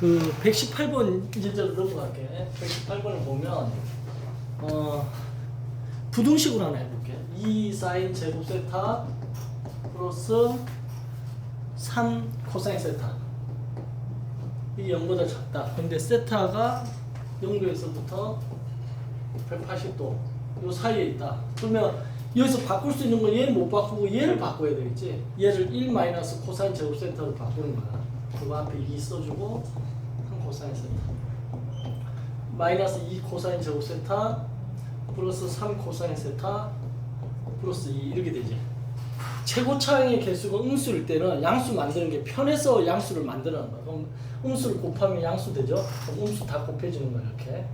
그 118번 이제대로 넘어갈게. 118번을 보면 부등식으로 하나 해볼게. 2 사인 제곱 세타 플러스 3 코사인 세타. 이게 0보다 작다. 근데 세타가 0도에서부터 180도 요 사이에 있다. 그러면 여기서 바꿀 수 있는 건 얘는 못 바꾸고 얘를 바꿔야 되겠지. 얘를 1 마이너스 코사인 제곱 세타로 바꾸는 거야. 그거 앞에 2 써주고 3 코사인 세타 마이너스 2 코사인 제곱 세타 플러스 3 코사인 세타 플러스 2 이렇게 되지. 최고차항의 개수가 음수일 때는 양수 만드는 게 편해서 양수를 만드는 거야. 그럼 음수를 곱하면 양수 되죠. 그럼 음수 다 곱해지는 거야 이렇게.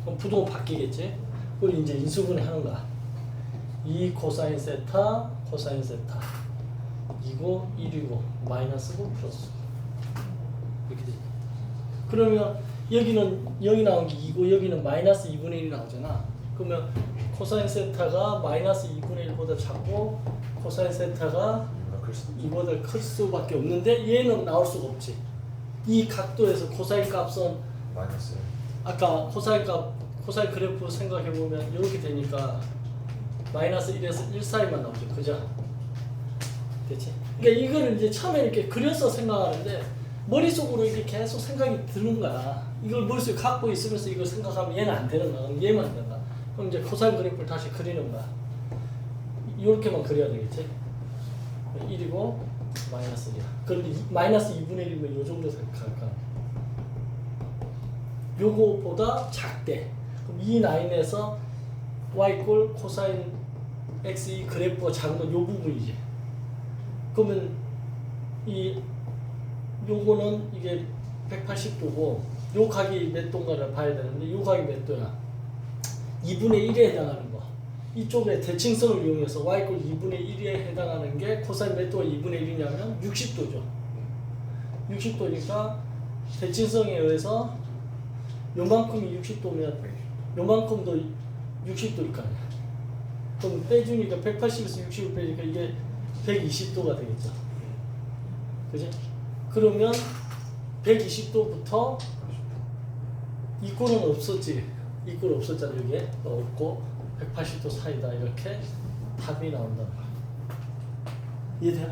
그럼 부동은 바뀌겠지. 그걸 이제 인수분해 하는 거야. 2 코사인 세타 코사인 세타 2고 1이고 마이너스고 플러스 이렇게 되지. 그러면 여기는 0이 나온 게 2고 여기는 마이너스 2분의 1이 나오잖아. 그러면 코사인 세타가 마이너스 2분의 1보다 작고 코사인 세타가 2보다 클 수밖에 없는데 얘는 나올 수가 없지. 이 각도에서 코사인 값은 마이너스. 아까 코사인 그래프 생각해 보면 이렇게 되니까 마이너스 1에서 1 사이만 나오죠. 그죠? 됐지? 그러니까 이거를 이제 처음에 이렇게 그려서 생각하는데 머릿속으로 이렇게 계속 생각이 드는 거야. 이걸 머릿속에 갖고 있으면서 이걸 생각하면 얘는 안 되는 거야. 그럼 얘만 된다. 그럼 이제 코사인 그래프를 다시 그리는 거야. 이렇게만 그려야 되겠지? 1이고 마이너스 1이야. 그런데 마이너스 2분의 1이면 이 정도 생각할까? 요거보다 작대. 그럼 이 라인에서 y 꼴 코사인 x 이 그래프가 작으면 요 부분이지. 그러면 요거는 이게 180도고 요 각이 몇 도인가를 봐야 되는데 요 각이 몇 도야? 2분의 1에 해당하는 거. 이쪽에 대칭성을 이용해서 y 꼴 2분의 1에 해당하는 게 코사인 몇 도가 2분의 1이냐면 60도죠. 60도니까 대칭성에 의해서 요만큼이 60도면 요만큼도 60도일 거 아니야. 그럼 빼주니까 180에서 60을 빼니까 이게 120도가 되겠죠. 그지? 그러면 120도부터 이 꼴은 없었지. 이 꼴 없었잖아. 여기에 없고 180도 사이다. 이렇게 답이 나온다. 이해돼요?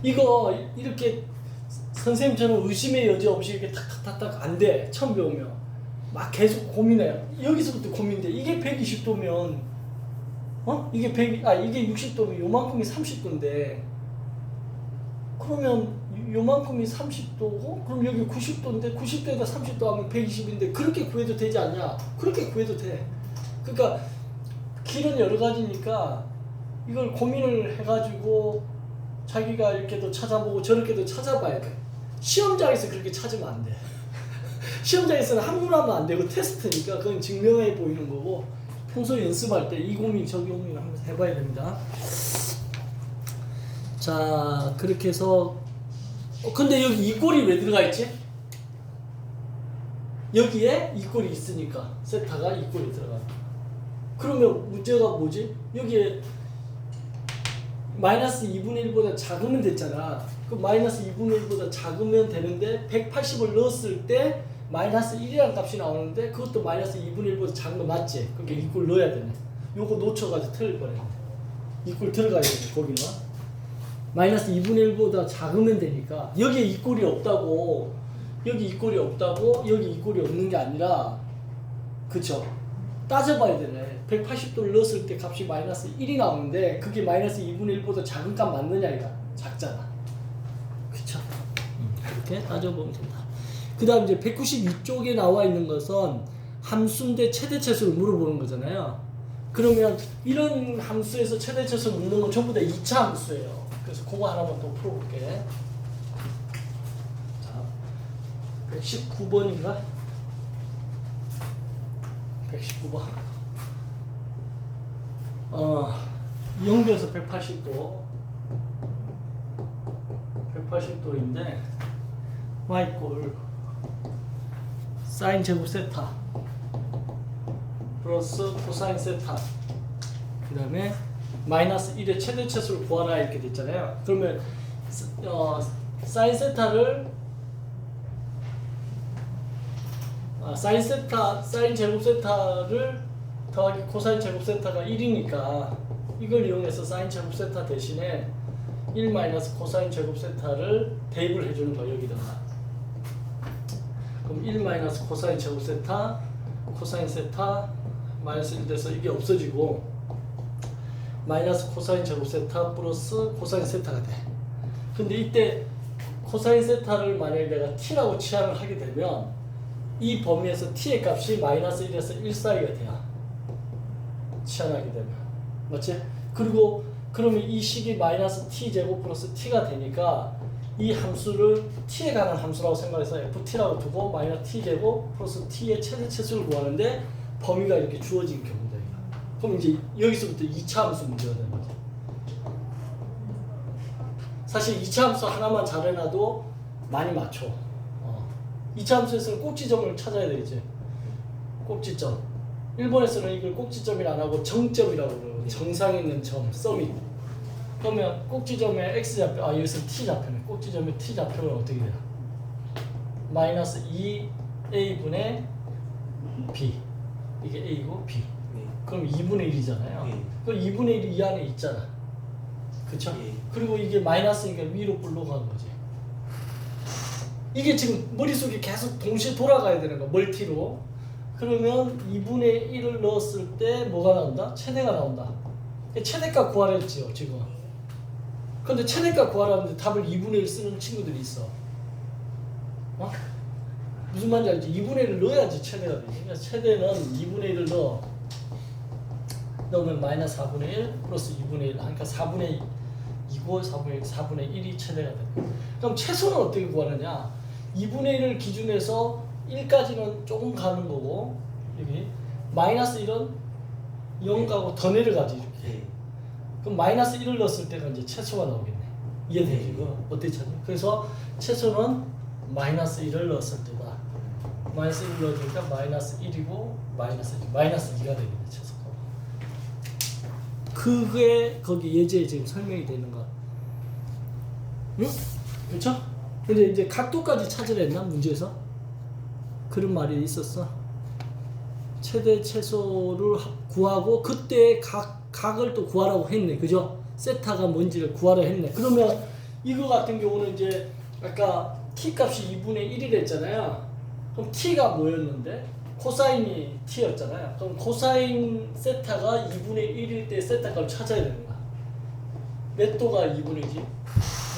이거 이렇게 선생님처럼 의심의 여지 없이 이렇게 탁탁탁탁 안 돼. 처음 배우면 막 계속 고민해. 여기서부터 고민돼. 이게 120도면 이게 이게 60도면 요만큼이 30도인데 그러면 요만큼이 30도고 그럼 여기 90도인데 90도에다 30도 하면 120인데 그렇게 구해도 되지 않냐? 그렇게 구해도 돼. 그러니까 길은 여러 가지니까 이걸 고민을 해가지고 자기가 이렇게도 찾아보고 저렇게도 찾아봐야 돼. 시험장에서 그렇게 찾으면 안 돼. 시험장에서는 함부로하면 안 되고 테스트니까 그건 증명해 보이는 거고 평소 연습할 때 이 고민 저기 고민 한번 해봐야 됩니다. 자 그렇게 해서 근데 여기 이 꼴이 왜 들어가 있지? 여기에 이 꼴이 있으니까 세타가 이 꼴이 들어가. 그러면 문제가 뭐지? 여기에 마이너스 2분의 1보다 작으면 됐잖아. 그 마이너스 2분의 1보다 작으면 되는데 180을 넣었을 때 마이너스 1이라는 값이 나오는데 그것도 마이너스 2분의 1보다 작은 거 맞지? 그러니까 이 꼴 넣어야 되네. 요거 놓쳐가지고 틀릴 뻔했네. 이 꼴 들어가야 되네. 거기는 마이너스 2분의 1보다 작으면 되니까 여기에 이 꼴이 없다고 여기 이 꼴이 없다고 여기 이 꼴이 없는 게 아니라 그쵸? 따져봐야 되네. 180도를 넣었을 때 값이 마이너스 1이 나오는데 그게 마이너스 2분의 1보다 작은 값 맞느냐 이거 작잖아. 그쵸? 이렇게 따져보면 된다. 그 다음 이제 192쪽에 나와 있는 것은 함수인데 최대차수를 물어보는 거잖아요. 그러면 이런 함수에서 최대차수를 묻는 건 전부 다 2차 함수예요. 그래서 그거 하나만 더 풀어볼게. 자, 119번인가? 119번. 0도에서 180도. 180도인데 y꼴 사인 제곱 세타 플러스 코사인 세타 그 다음에 마이너스 1의 최대차수를 구하라 이렇게 됐잖아요. 그러면 사인 세타를 사인 제곱 세타를 더하기 코사인 제곱 세타가 1이니까 이걸 이용해서 사인 제곱 세타 대신에 1 마이너스 코사인 제곱 세타를 대입을 해주는 거 여기다가. 그럼 1 마이너스 코사인 제곱 세타 코사인 세타 마이너스 1 돼서 이게 없어지고 마이너스 코사인 제곱 세타 플러스 코사인 세타가 돼. 근데 이때 코사인 세타를 만약에 내가 t라고 취향을 하게 되면 이 범위에서 t의 값이 마이너스 1에서 1 사이가 돼야 취향하게 되면 맞지? 그리고 그러면 이 식이 마이너스 t 제곱 플러스 t가 되니까 이 함수를 t에 관한 함수라고 생각해서 ft라고 두고 마이너스 t 제곱 플러스 t의 최대 치수를 구하는데 범위가 이렇게 주어진 경우다. 그럼 이제 여기서부터 2차 함수 문제가 되는 거죠. 사실 2차 함수 하나만 잘 해놔도 많이 맞춰. 2차 함수에서는 꼭지점을 찾아야 되겠지. 꼭지점. 일본에서는 이걸 꼭지점이라 안 하고 정점이라고 그러고 정상에 있는 점, 서밋. 그러면 꼭지점에 x좌표, 여기서 t좌표네. 꼭지점에 t좌표는 어떻게 돼요? 마이너스 2a분의 b. 이게 a고 b. 그럼 2분의 1이잖아요. 그럼 2분의 1이 이 안에 있잖아. 그쵸? 그리고 이게 마이너스니까 위로 불러가는 거지. 이게 지금 머릿속에 계속 동시에 돌아가야 되는 거야. 멀티로. 그러면 2분의 1을 넣었을 때 뭐가 나온다? 최대가 나온다. 최대값 구하랬지요 지금. 근데 최대값 구하라는데 답을 2분의 1 쓰는 친구들이 있어. 무슨 말인지 알지? 2분의 1을 넣어야지 최대가 되지. 그러니까 최대는 2분의 1을 넣으면 마이너스 4분의 1 플러스 2분의 1. 그러니까 4분의 2고 4분의 1이 최대가 돼. 그럼 최소는 어떻게 구하느냐? 2분의 1을 기준해서 1까지는 조금 가는 거고 여기 마이너스 1은 0 가고 더 내려가지 이렇게. 그럼 마이너스 1을 넣었을 때가 이제 최소가 나오겠네. 이해되지? 이거 어떻게 찾냐? 그래서 최소는 마이너스 1을 넣었을 때다. 마이너스 1을 넣으니까 마이너스 1이고 마이너스 2가 되겠네 최소가. 그게 거기 예제에 지금 설명이 되는 거. 응? 그렇죠? 근데 이제 각도까지 찾으려 했나 문제에서? 그런 말이 있었어. 최대 최소를 구하고 그때 각을 또 구하라고 했네. 그죠? 세타가 뭔지를 구하라 했네. 그러면 이거 같은 경우는 이제 아까 t 값이 2분의 1이 됐잖아요. 그럼 t가 뭐였는데? 코사인이 t였잖아요. 그럼 코사인 세타가 2분의 1일 때 세타 값을 찾아야 되는 거야. 몇 도가 2분의지?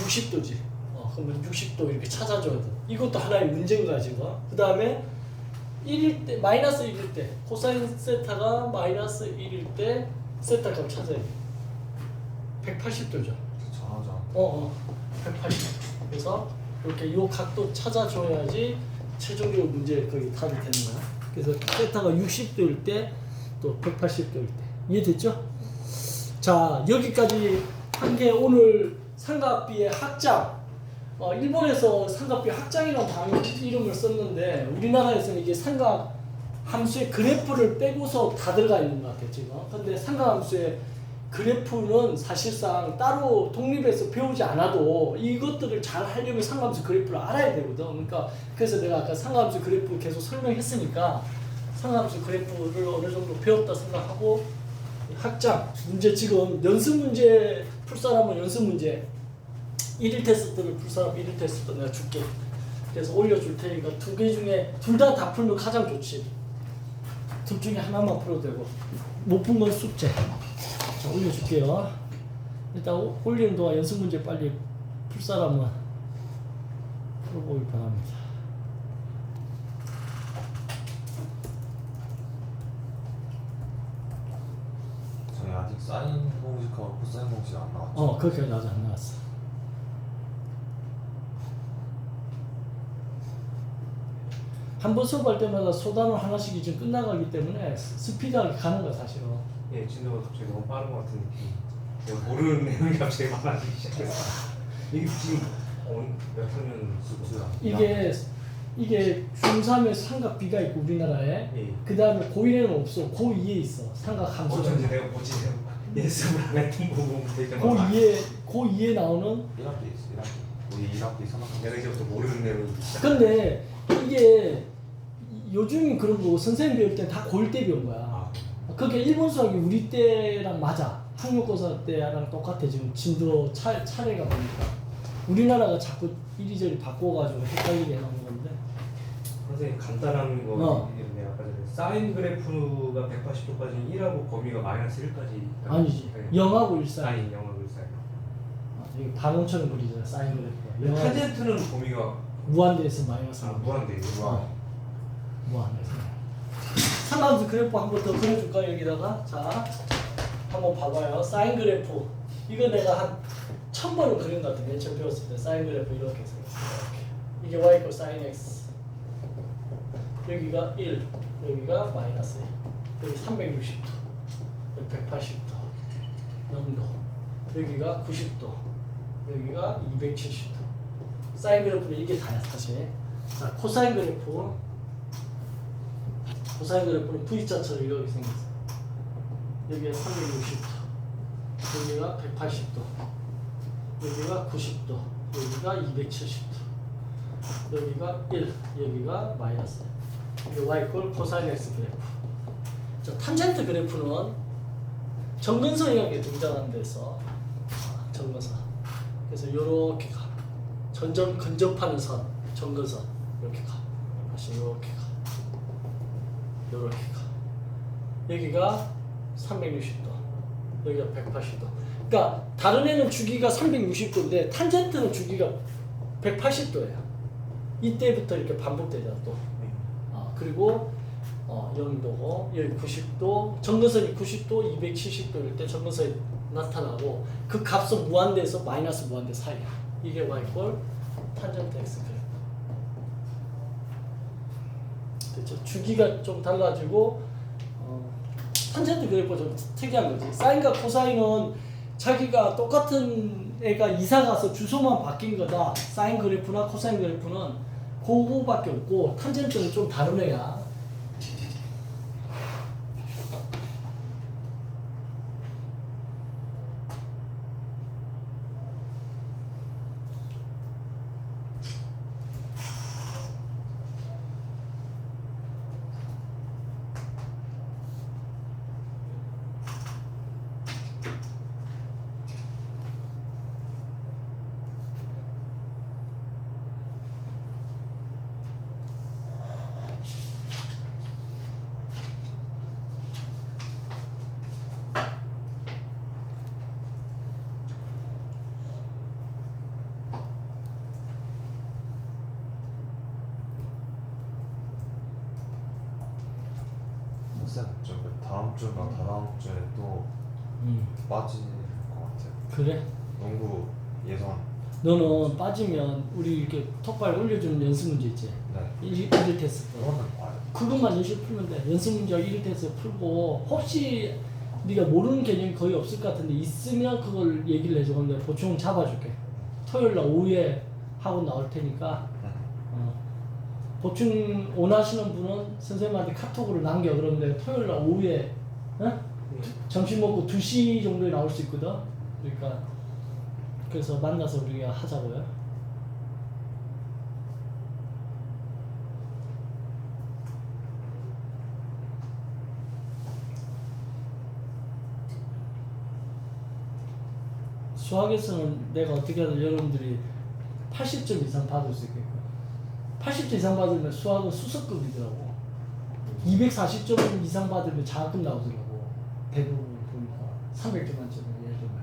60도지. 그러면 60도 이렇게 찾아줘야 돼. 이것도 하나의 문제인 거야 지금. 그 다음에 1일 때, 마이너스 1일 때 코사인 세타가 마이너스 1일 때 세타 값을 찾아야 돼. 180도죠. 잘하자. 180. 그래서 이렇게 요 각도 찾아줘야지 최종적으로 문제 거기 답이 되는 거야. 그래서 세타가 60도일 때 또 180도일 때. 이해됐죠? 자, 여기까지 한 게 오늘 삼각비의 학장. 일본에서 삼각비 학장이라는 단어 이름을 썼는데 우리나라에서는 이게 삼각 함수의 그래프를 빼고서 다 들어가 있는 것 같아요 지금. 근데 삼각 함수의 그래프는 사실상 따로 독립해서 배우지 않아도 이것들을 잘 하려면 삼각함수 그래프를 알아야 되거든. 그러니까 그래서 내가 아까 삼각함수 그래프 계속 설명했으니까 삼각함수 그래프를 어느 정도 배웠다 생각하고 학장 문제 지금 연습 문제 풀 사람은 연습 문제 1일 테스트를 풀 사람 1일 테스트 내가 줄게. 그래서 올려줄 테니까 두 개 중에 둘 다 풀면 가장 좋지. 둘 중에 하나만 풀어도 되고 못 푼 건 숙제. 자, 올려줄게요. 일단 올리는 동안 연습 문제 빨리 풀 사람은 풀어보길 바랍니다. 저희 아직 사인 공식하고 코사인 공식 안 나왔죠? 그렇게 아직 안 나왔어. 한 번 수업할 때마다 소단원 하나씩이 지금 끝나가기 때문에 스피드하게 가는 거야 사실은. 예, 진도가 갑자기 너무 빠른 것 같은 느낌. 제가 모르는 내용이 갑자기 많아지기 시작했어요. 이게 지금 몇 학년 수업이야? 이게 중3에 삼각 B가 있고 우리나라에 예. 그 다음에 고1에는 없어. 고2에 있어. 삼각 함수가. 어쩐지 내가 뭐지 예습을 안 했던 거 보면 되게 고2에 나오는 1학기 있어, 1학기. 우리 1학기 3학기 내가 이제부터 모르는 내용이 시작. 근데 이게 요즘 그런 거 선생님 배울 때 다 고1 때 배운 거야. 아, 그게 일본 수학이 우리 때랑 맞아. 학력고사 때랑 똑같아. 지금 진도 차례가 보니까 우리나라가 자꾸 이리저리 바꿔가지고 헷갈리게 해놓은 건데. 선생님 간단한 거 이런데 아까 전에 사인 그래프가 180도까지 1하고 범위가 마이너스 1까지 아니지. 0하고 1 사이. 사인 0하고 1 사이. 이게 반원처럼 그리잖아. 사인 그래프가. 0하고 타젠트는 범위가 무한대에서 마이너스. 무한대예요. 무한대에서. 삼각수 그래프 한 번 더 그려줄까 여기다가. 자, 한번 봐봐요. 사인 그래프. 이거 내가 한 1000번은 그린 것 같아. 맨 처음 배웠을 때 사인 그래프 이렇게 생겼어요. 이렇게. 이게 y 이퀄 사인 x. 여기가 1, 여기가 마이너스 1, 여기 360도, 여기 180도, 0도, 여기가 90도, 여기가 270도. 사인 그래프는 이게 다야 사실. 자, 코사인 그래프. 코사인 그래프는 V자처럼 이렇게 생겼어요. 여기가 360도, 여기가 180도, 여기가 90도, 여기가 270도, 여기가 1, 여기가 마이너스 1. 이게 y 이퀄 코사인 x 그래프. 자, 탄젠트 그래프는 정근선이라는 게 등장하는 데서 정근선. 그래서 요렇게 가. 점점 근접하는 선, 정근선 이렇게 가. 다시 이렇게 가. 요렇게 가. 여기가 360도, 여기가 180도. 그러니까 다른 애는 주기가 360도인데 탄젠트는 주기가 180도예요. 이때부터 이렇게 반복되잖아 또. 그리고 0도고 여기 90도, 정근선이 90도, 270도일 때 정근선이 나타나고 그 값은 무한대에서 마이너스 무한대 사이야. 이게 y 이퀄 탄젠트 x 그래프. 그렇죠. 주기가 좀 달라지고 탄젠트 그래프가 좀 특이한 거지. 사인과 코사인은 자기가 똑같은 애가 이사 가서 주소만 바뀐 거다. 사인 그래프나 코사인 그래프는 그거밖에 없고 탄젠트는 좀 다른 애야. 쌤, 저 다음 주나 다다음 주에 또 빠질 것 같아요. 그래? 농구 예선. 너는 빠지면 우리 이렇게 톡발 올려주는 연습 문제 있지? 네. 1일 테스트. 그거는 봐요. 그것만 연습 풀면 돼. 연습 문제 1일 테스트 풀고 혹시 네가 모르는 개념이 거의 없을 것 같은데 있으면 그걸 얘기를 해줘. 그럼 내가 보충 잡아줄게. 토요일날 오후에 학원 나올 테니까 보충 원하시는 분은 선생님한테 카톡으로 남겨. 그러면 내가 토요일날 오후에 점심 먹고 2시 정도에 나올 수 있거든. 그러니까 그래서 만나서 우리가 하자고요. 수학에서는 내가 어떻게 하든 여러분들이 80점 이상 받을 수 있게끔. 80점 이상 받으면 수학은 수석급이더라고. 240점 이상 받으면 장학금 나오더라고. 대부분 보니까 300점 만점에 예를 들면.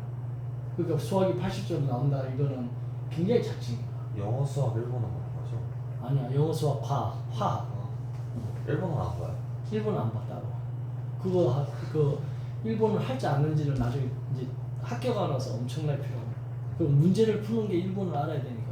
그러니까 수학이 80점 나온다 이거는 굉장히 자칭이야. 영어, 수학, 일본어 보는 거죠? 아니야, 영어, 수학, 화학. 일본어는 안 봐요. 일본은 안 봤다고. 그 일본을 할지 않는지는 나중에 이제 합격하고 나서 엄청나게 필요해. 그 문제를 푸는 게 일본을 알아야 되니까.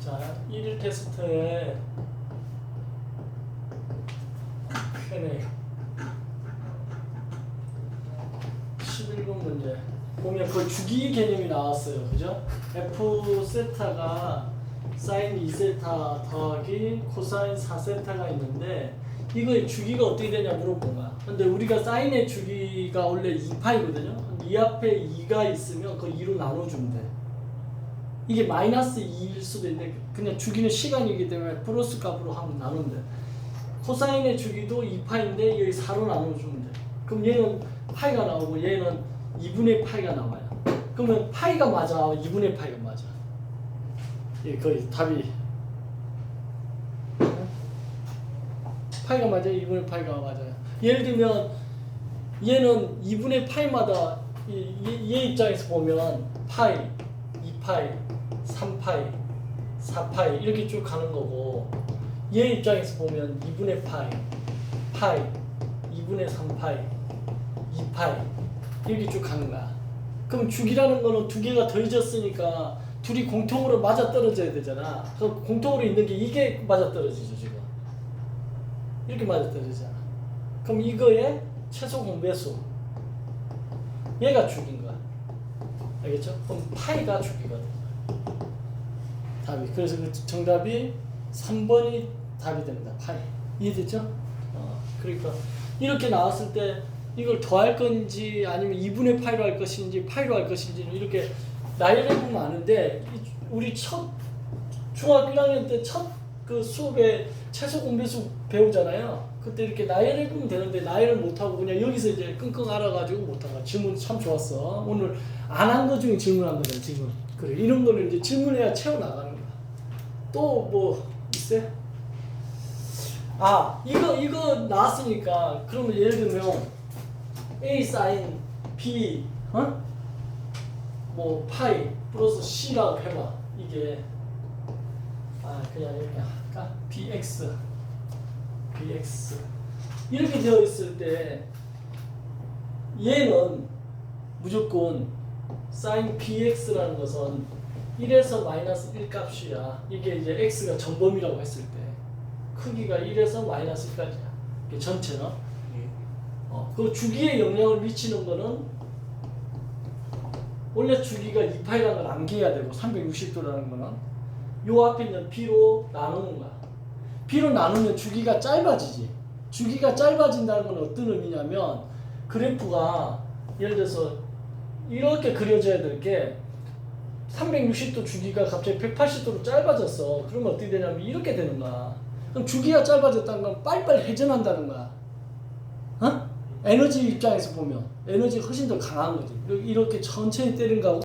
자, 1일 테스트에 Q&A 11번 문제 보면 그 주기 개념이 나왔어요. 그죠? F 세타가 사인 2세타 더하기 코사인 4세타가 있는데 이거의 주기가 어떻게 되냐 물어본 거야. 근데 우리가 사인의 주기가 원래 2파이거든요. 이 앞에 2가 있으면 그 2로 나눠주면 돼. 이게 마이너스 2일 수도 있는데 그냥 주기는 시간이기 때문에 플러스 값으로 하면 나누면 돼. 코사인의 주기도 2파인데 여기 4로 나눠주면 돼. 그럼 얘는 파이가 나오고 얘는 2분의 파이가 나와요. 그러면 파이가 맞아, 2분의 파이가 맞아. 이게 거의 답이 파이가 맞아요, 2분의 파이가 맞아요. 예를 들면 얘는 2분의 파이마다 얘 입장에서 보면 파이, 2파이, 3파이, 4파이 이렇게 쭉 가는 거고 얘 입장에서 보면 2분의 파이, 파이, 2분의 3파이, 2파이 이렇게 쭉 가는 거야. 그럼 주기라는 거는 두 개가 더해졌으니까 둘이 공통으로 맞아떨어져야 되잖아. 그럼 공통으로 있는 게 이게 맞아떨어지죠 지금. 이렇게 맞아떨어지잖아. 그럼 이거의 최소 공배수 얘가 주기인 거야. 알겠죠? 그럼 파이가 주기거든. 답이. 그래서 그 정답이 3번이 답이 됩니다. 파이. 이해됐죠? 그러니까 이렇게 나왔을 때 이걸 더할 건지 아니면 2분의 파이로 할 것인지 파이로 할 것인지는 이렇게 나열해 보면 아는데 우리 첫 중학교 1학년 때 첫 그 수업에 최소 공배수 배우잖아요. 그때 이렇게 나열해 보면 되는데 나열을 못 하고 그냥 여기서 이제 끙끙 앓아가지고 못한 거야. 질문 참 좋았어. 오늘 안 한 거 중에 질문한 거잖아 지금. 그래 이런 거는 이제 질문해야 채워 나가는 거야. 또 뭐 있어요? 아 이거 나왔으니까 그러면 예를 들면 A 사인 B 뭐 파이 플러스 C라고 해봐. 이게 그냥 이렇게 할까? BX 이렇게 되어 있을 때 얘는 무조건 sin BX라는 것은 1에서 마이너스 1 값이야. 이게 이제 X가 전범위라고 했을 때 크기가 1에서 마이너스 1까지야. 이게 전체는. 그 주기에 영향을 미치는 거는 원래 주기가 2파이라는 걸 암기해야 되고 360도라는 거는 요 앞에 있는 B로 나누는 거야. B로 나누면 주기가 짧아지지. 주기가 짧아진다는 건 어떤 의미냐면 그래프가 예를 들어서 이렇게 그려져야 될 게 360도 주기가 갑자기 180도로 짧아졌어. 그러면 어떻게 되냐면 이렇게 되는 거야. 그럼 주기가 짧아졌다는 건 빨리빨리 회전한다는 거야. 에너지 입장에서 보면 에너지가 훨씬 더 강한 거지. 이렇게 천천히 때린 거하고